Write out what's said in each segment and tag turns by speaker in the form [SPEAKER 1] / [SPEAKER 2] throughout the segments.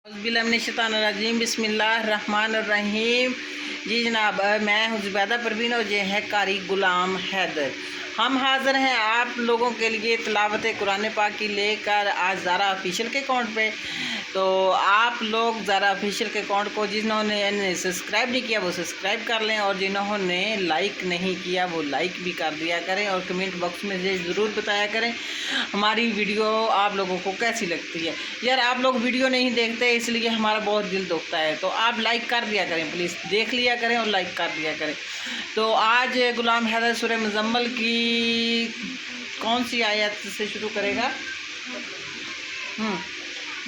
[SPEAKER 1] औज़ुबिल्लाहिमिनश्शैतानिर्रजीम बिस्मिल्लाहिर्रहमानिर्रहीम। जी जनाब, मैं हूँ ज़ुबैदा परवीन और ये है कारी गुलाम हैदर। हम हाज़िर हैं आप लोगों के लिए तिलावत कुरान पाक की लेकर आज ज़ारा ऑफिशियल के अकाउंट पे। तो आप लोग ज़ारा ऑफिशियल के अकाउंट को जिन्होंने सब्सक्राइब नहीं किया वो सब्सक्राइब कर लें, और जिन्होंने लाइक नहीं किया वो लाइक भी कर दिया करें, और कमेंट बॉक्स में ये ज़रूर बताया करें हमारी वीडियो आप लोगों को कैसी लगती है। यार आप लोग वीडियो नहीं देखते इसलिए हमारा बहुत दिल दुखता है, तो आप लाइक कर दिया करें प्लीज़, देख लिया करें और लाइक कर दिया करें। तो आज गुलाम हैदर सूरह मुज़म्मिल की कौन सी आयत से शुरू करेगा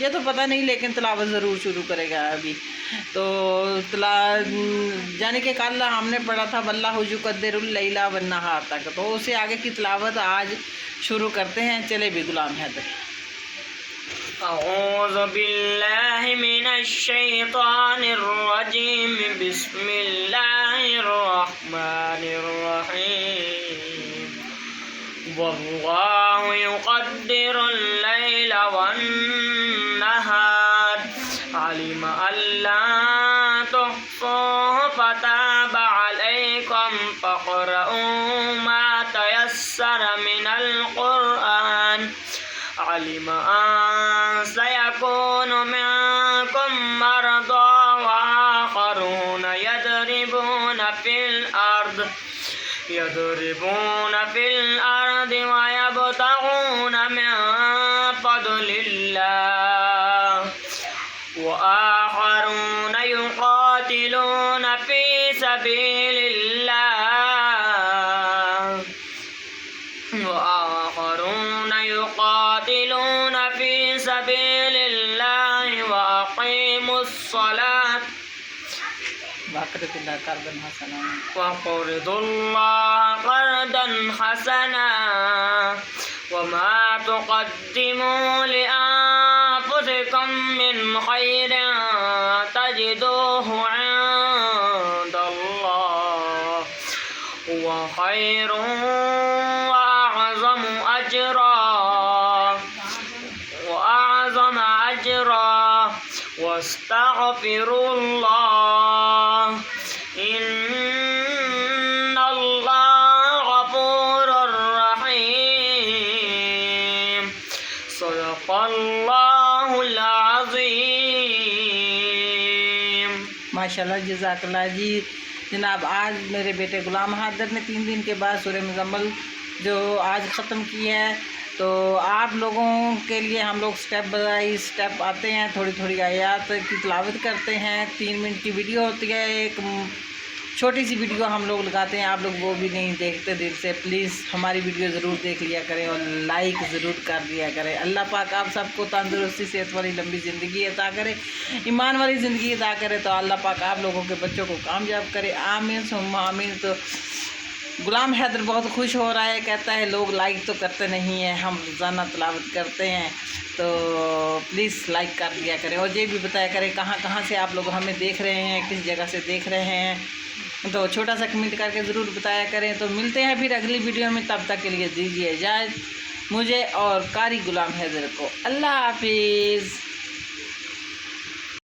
[SPEAKER 1] ये तो पता नहीं, लेकिन तिलावत ज़रूर शुरू करेगा अभी। तो यानी कि कल हमने पढ़ा था वल्लाहु युक़द्दिरुल लैला वन नहार तक, तो उससे आगे की तिलावत आज शुरू करते हैं। चले भी गुलाम हैदर।
[SPEAKER 2] अऊज़ु बिल्लाहि मिनश शैतानिर रजीम बिस्मिल्लाहिर रहमानिर रहीम। वल्लाहु युक़द्दिरुल लैला वन नहार अलिमा अल्ला तुहसूहु फताबा अलैकुम फक़रऊ मा तयस्सरा मिनल क़ुरआन अलिम अन सयकूनु मिनकुम मरदा व आखरून यदरिबूना फिल अर्द व यब्तगूना मिन फ़ज़लिल्लाह व आखरून युक़ातिलूना फ़ी सबीलिल्लाह युक़ातिलूना फ़ी सबीलिल्लाह व अक़ीमुस्सलात वक़रिदुल्लाह क़र्दन हसना वमा तुक़द्दिमू लिअन्फुसिकुम मिन खैरिन तजिदूहु इंदल्लाह हुवा खैरुन व अअज़मु अजरा वस्तग़फिरुल्लाह इन्नल्लाह गफ़ूरुर रहीम। सदक़ल्लाहुल अज़ीम।
[SPEAKER 1] माशाल्लाह, जज़ाकल्लाह जी। जनाब, आज मेरे बेटे गुलाम हैदर ने 3 दिन के बाद सूरह मुज़म्मिल जो आज ख़त्म की है। तो आप लोगों के लिए हम लोग स्टेप बाय स्टेप आते हैं, थोड़ी थोड़ी आयत की तिलावत करते हैं। 3 मिनट की वीडियो होती है, एक छोटी सी वीडियो हम लोग लगाते हैं, आप लोग वो भी नहीं देखते दिल से। प्लीज़ हमारी वीडियो ज़रूर देख लिया करें और लाइक ज़रूर कर दिया करें। अल्लाह पाक आप सबको तंदुरुस्ती, सेहत वाली लंबी ज़िंदगी अता करे, ईमान वाली ज़िंदगी अता करे। तो अल्लाह पाक आप लोगों के बच्चों को कामयाब करे, आमीन सुम्मा आमीन। तो गुलाम हैदर बहुत खुश हो रहा है, कहता है लोग लाइक तो करते नहीं हैं, हम रोज़ाना तिलावत करते हैं, तो प्लीज़ लाइक कर दिया करें, और ये भी बताया करें कहाँ कहाँ से आप लोग हमें देख रहे हैं, किस जगह से देख रहे हैं। तो छोटा सा कमेंट करके ज़रूर बताया करें। तो मिलते हैं फिर अगली वीडियो में, तब तक के लिए दीजिए इजाज़त मुझे और कारी गुलाम हैदर को। अल्लाह हाफिज़।